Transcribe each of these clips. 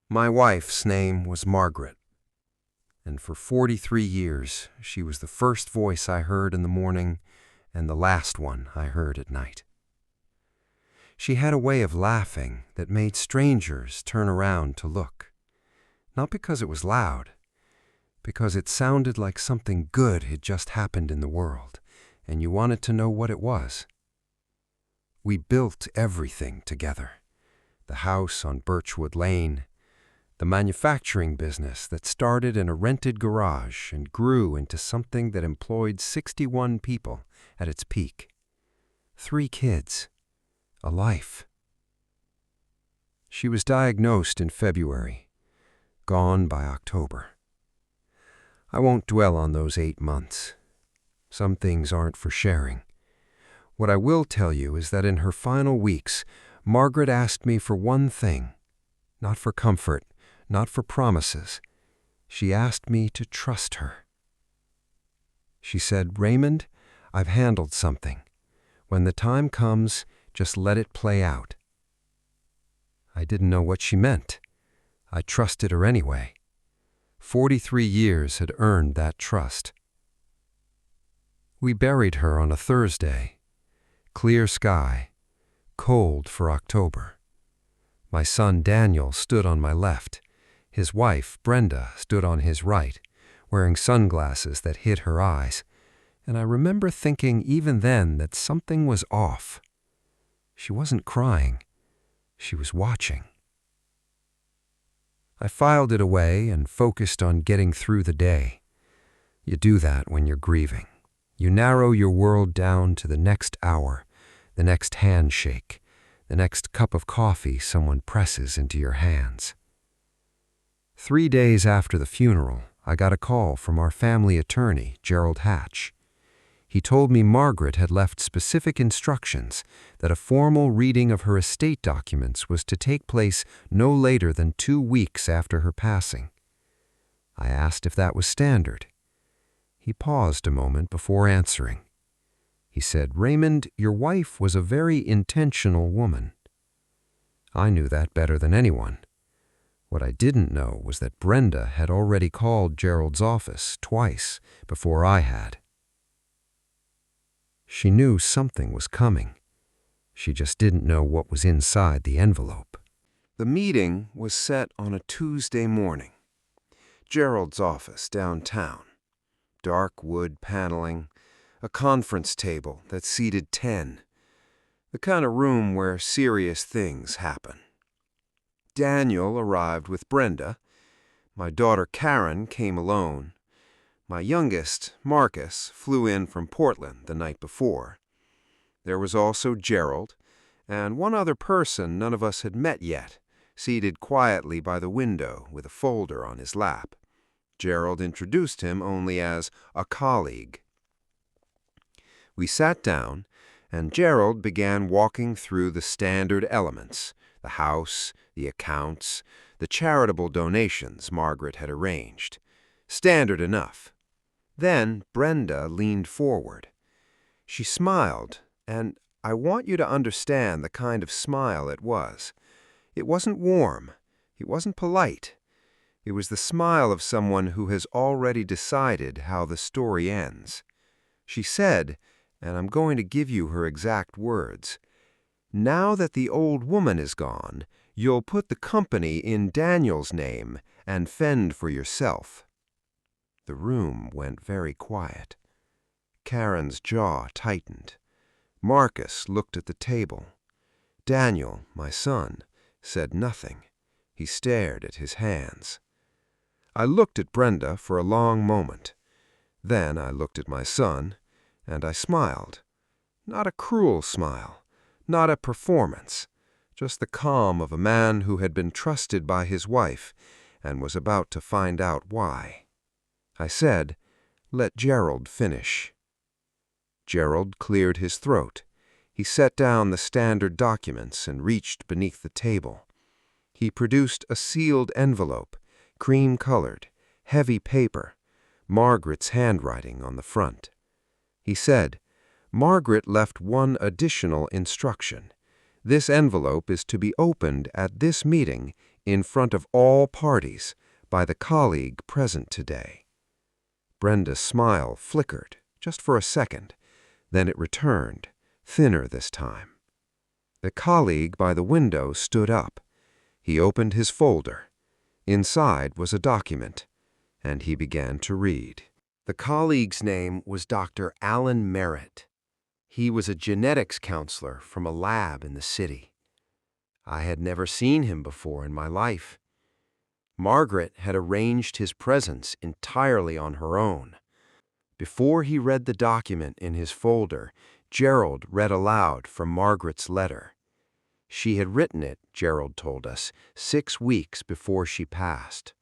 My wife's name was Margaret, and for 43 years she was the first voice I heard in the morning and the last one I heard at night. She had a way of laughing that made strangers turn around to look, not because it was loud, because it sounded like something good had just happened in the world, and you wanted to know what it was. We built everything together. The house on Birchwood Lane, the manufacturing business that started in a rented garage and grew into something that employed 61 people at its peak. 3 kids, a life. She was diagnosed in February, gone by October. I won't dwell on those 8 months. Some things aren't for sharing. What I will tell you is that in her final weeks, Margaret asked me for one thing, not for comfort, not for promises. She asked me to trust her. She said, "Raymond, I've handled something. When the time comes, just let it play out." I didn't know what she meant. I trusted her anyway. 43 years had earned that trust. We buried her on a Thursday. Clear sky, cold for October. My son Daniel stood on my left. His wife, Brenda, stood on his right, wearing sunglasses that hid her eyes, and I remember thinking even then that something was off. She wasn't crying. She was watching. I filed it away and focused on getting through the day. You do that when you're grieving. You narrow your world down to the next hour, the next handshake, the next cup of coffee someone presses into your hands. 3 days after the funeral, I got a call from our family attorney, Gerald Hatch. He told me Margaret had left specific instructions that a formal reading of her estate documents was to take place no later than 2 weeks after her passing. I asked if that was standard. He paused a moment before answering. He said, "Raymond, your wife was a very intentional woman." I knew that better than anyone. What I didn't know was that Brenda had already called Gerald's office twice before I had. She knew something was coming. She just didn't know what was inside the envelope. The meeting was set on a Tuesday morning. Gerald's office downtown. Dark wood paneling, a conference table that seated 10. The kind of room where serious things happen. Daniel arrived with Brenda. My daughter Karen came alone. My youngest, Marcus, flew in from Portland the night before. There was also Gerald, and one other person none of us had met yet, seated quietly by the window with a folder on his lap. Gerald introduced him only as a colleague. We sat down, and Gerald began walking through the standard elements, the house, the accounts, the charitable donations Margaret had arranged. Standard enough. Then Brenda leaned forward. She smiled, and I want you to understand the kind of smile it was. It wasn't warm. It wasn't polite. It was the smile of someone who has already decided how the story ends. She said, and I'm going to give you her exact words, "Now that the old woman is gone, you'll put the company in Daniel's name and fend for yourself." The room went very quiet. Karen's jaw tightened. Marcus looked at the table. Daniel, my son, said nothing. He stared at his hands. I looked at Brenda for a long moment. Then I looked at my son, and I smiled. Not a cruel smile, not a performance, just the calm of a man who had been trusted by his wife and was about to find out why. I said, "Let Gerald finish." Gerald cleared his throat. He set down the standard documents and reached beneath the table. He produced a sealed envelope, cream-colored, heavy paper, Margaret's handwriting on the front. He said, "Margaret left one additional instruction. This envelope is to be opened at this meeting in front of all parties, by the colleague present today. Brenda's smile flickered, just for a second. Then it returned, thinner this time. The colleague by the window stood up. He opened his folder. Inside was a document, and he began to read. The colleague's name was Dr. Alan Merritt. He was a genetics counselor from a lab in the city. I had never seen him before in my life. Margaret had arranged his presence entirely on her own. Before he read the document in his folder, Gerald read aloud from Margaret's letter. She had written it, Gerald told us, 6 weeks before she passed.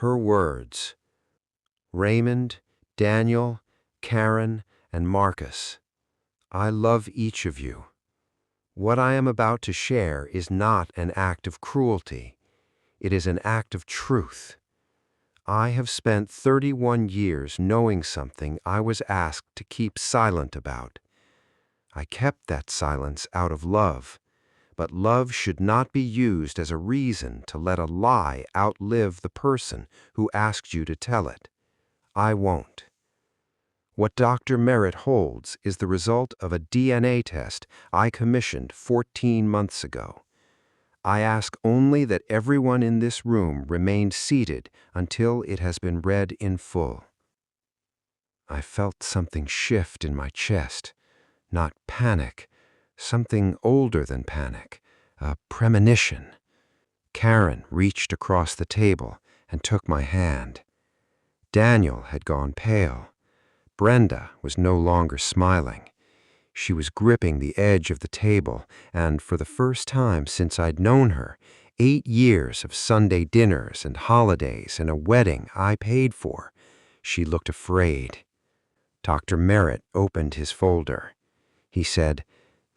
Her words: Raymond, Daniel, Karen, and Marcus, I love each of you. What I am about to share is not an act of cruelty. It is an act of truth. I have spent 31 years knowing something I was asked to keep silent about. I kept that silence out of love, but love should not be used as a reason to let a lie outlive the person who asked you to tell it. I won't. What Dr. Merritt holds is the result of a DNA test I commissioned 14 months ago. I ask only that everyone in this room remain seated until it has been read in full. I felt something shift in my chest, not panic, something older than panic, a premonition. Karen reached across the table and took my hand. Daniel had gone pale. Brenda was no longer smiling. She was gripping the edge of the table, and for the first time since I'd known her, 8 years of Sunday dinners and holidays and a wedding I paid for, she looked afraid. Dr. Merritt opened his folder. He said,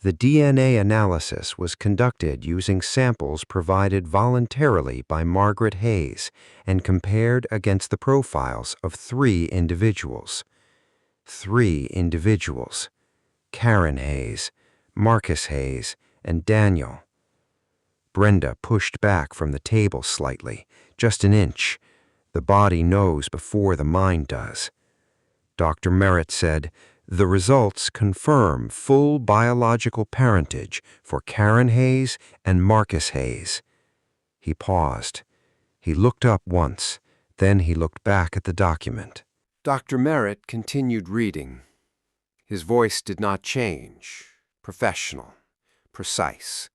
The DNA analysis was conducted using samples provided voluntarily by Margaret Hayes and compared against the profiles of 3 individuals. 3 individuals. Karen Hayes, Marcus Hayes, and Daniel. Brenda pushed back from the table slightly, just an inch. The body knows before the mind does. Dr. Merritt said, The results confirm full biological parentage for Karen Hayes and Marcus Hayes. He paused. He looked up once, then he looked back at the document. Dr. Merritt continued reading. His voice did not change. Professional, precise.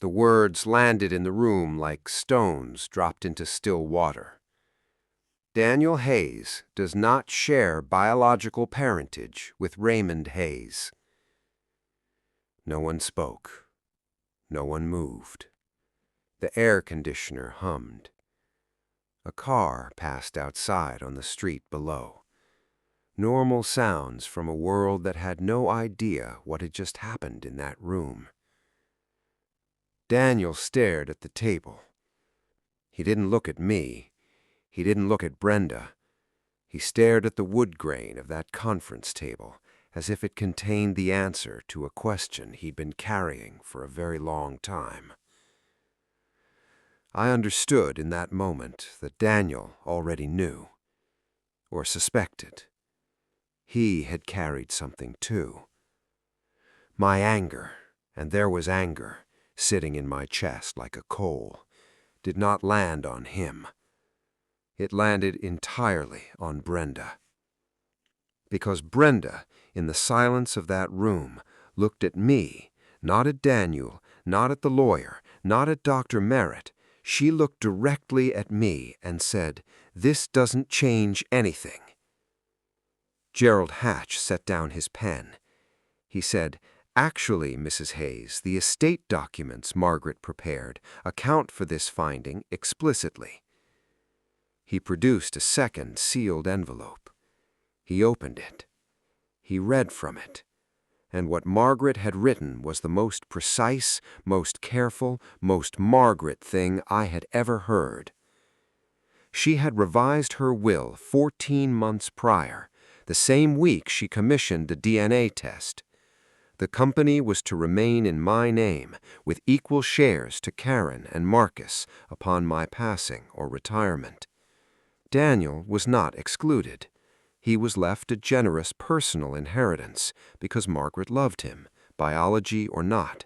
The words landed in the room like stones dropped into still water. Daniel Hayes does not share biological parentage with Raymond Hayes. No one spoke. No one moved. The air conditioner hummed. A car passed outside on the street below. Normal sounds from a world that had no idea what had just happened in that room. Daniel stared at the table. He didn't look at me. He didn't look at Brenda. He stared at the wood grain of that conference table, as if it contained the answer to a question he'd been carrying for a very long time. I understood in that moment that Daniel already knew, or suspected. He had carried something too. My anger, and there was anger, sitting in my chest like a coal, did not land on him. It landed entirely on Brenda. Because Brenda, in the silence of that room, looked at me, not at Daniel, not at the lawyer, not at Dr. Merritt. She looked directly at me and said, This doesn't change anything. Gerald Hatch set down his pen. He said, Actually, Mrs. Hayes, the estate documents Margaret prepared account for this finding explicitly. He produced a second sealed envelope. He opened it. He read from it. And what Margaret had written was the most precise, most careful, most Margaret thing I had ever heard. She had revised her will 14 months prior, the same week she commissioned the DNA test. The company was to remain in my name, with equal shares to Karen and Marcus upon my passing or retirement. Daniel was not excluded. He was left a generous personal inheritance because Margaret loved him, biology or not.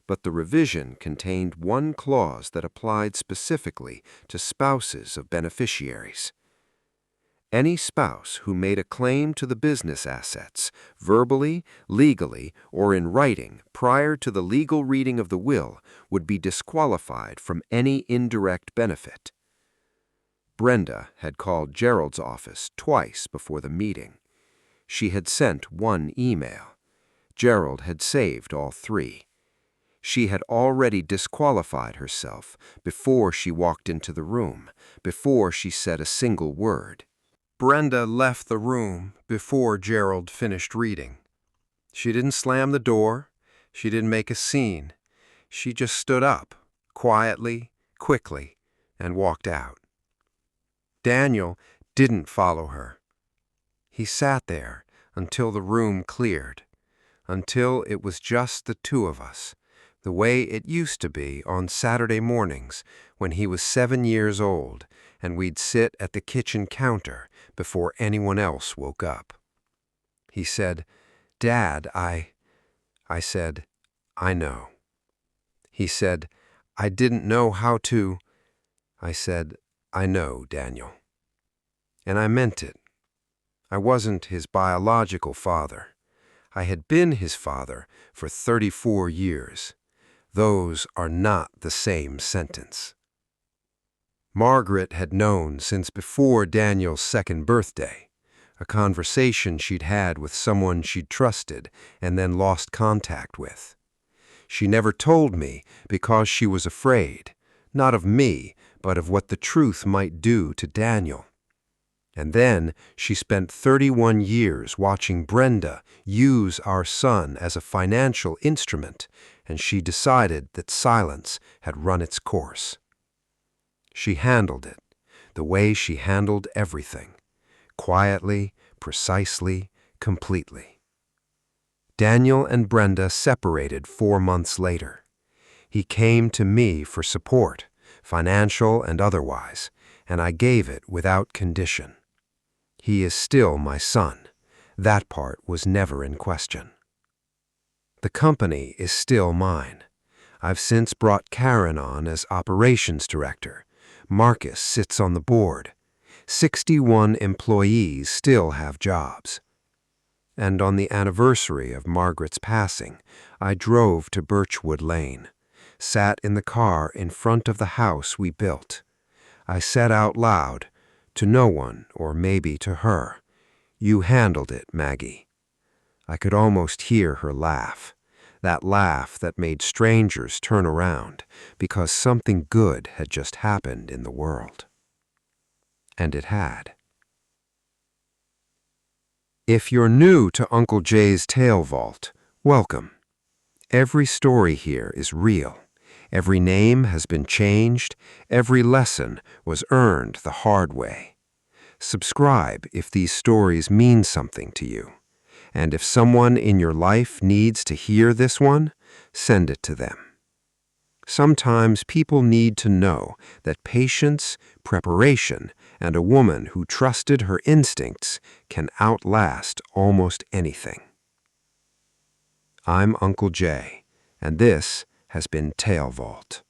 But the revision contained one clause that applied specifically to spouses of beneficiaries. Any spouse who made a claim to the business assets, verbally, legally, or in writing prior to the legal reading of the will would be disqualified from any indirect benefit. Brenda had called Gerald's office twice before the meeting. She had sent one email. Gerald had saved all three. She had already disqualified herself before she walked into the room, before she said a single word. Brenda left the room before Gerald finished reading. She didn't slam the door. She didn't make a scene. She just stood up, quietly, quickly, and walked out. Daniel didn't follow her. He sat there until the room cleared, until it was just the two of us, the way it used to be on Saturday mornings when he was 7 years old and we'd sit at the kitchen counter before anyone else woke up. He said, "Dad, I said, "I know." He said, "I didn't know how to." I said, "I know, Daniel." And I meant it. I wasn't his biological father. I had been his father for 34 years. Those are not the same sentence. Margaret had known since before Daniel's 2nd birthday, a conversation she'd had with someone she'd trusted and then lost contact with. She never told me because she was afraid, not of me, but of what the truth might do to Daniel. And then she spent 31 years watching Brenda use our son as a financial instrument, and she decided that silence had run its course. She handled it the way she handled everything, quietly, precisely, completely. Daniel and Brenda separated 4 months later. He came to me for support, financial and otherwise, and I gave it without condition. He is still my son. That part was never in question. The company is still mine. I've since brought Karen on as operations director. Marcus sits on the board. 61 employees still have jobs. And on the anniversary of Margaret's passing, I drove to Birchwood Lane, sat in the car in front of the house we built. I said out loud, to no one, or maybe to her, "You handled it, Maggie." I could almost hear her laugh, that laugh that made strangers turn around because something good had just happened in the world. And it had. If you're new to Uncle Jay's Tale Vault, welcome. Every story here is real. Every name has been changed. Every lesson was earned the hard way. Subscribe if these stories mean something to you. And if someone in your life needs to hear this one, send it to them. Sometimes people need to know that patience, preparation, and a woman who trusted her instincts can outlast almost anything. I'm Uncle Jay, and this has been Tale Vault.